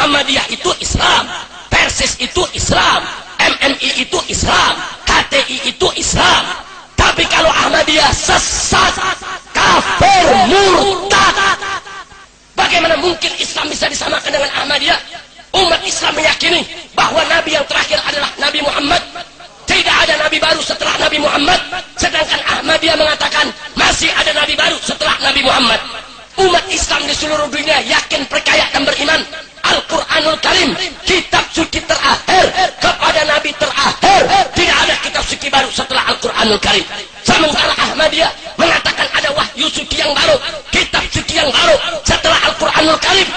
Muhammadiyah itu Islam, Persis itu Islam, MNI itu Islam, HTI itu Islam. Tapi kalau Ahmadiyah sesat, kafir, murtad. Bagaimana mungkin Islam bisa disamakan dengan Ahmadiyah? Umat Islam meyakini bahwa Nabi yang terakhir adalah Nabi Muhammad. Tidak ada Nabi baru setelah Nabi Muhammad. Sedangkan Ahmadiyah mengatakan masih ada Nabi baru setelah Nabi Muhammad. Umat Islam di seluruh dunia yakin, percaya dan beriman Al-Quranul Karim, kitab suci terakhir kepada Nabi terakhir. Tidak ada kitab suci baru setelah Al-Quranul Karim. Sementara Ahmadiyah mengatakan ada wahyu suci yang baru, kitab suci yang baru setelah Al-Quranul Karim.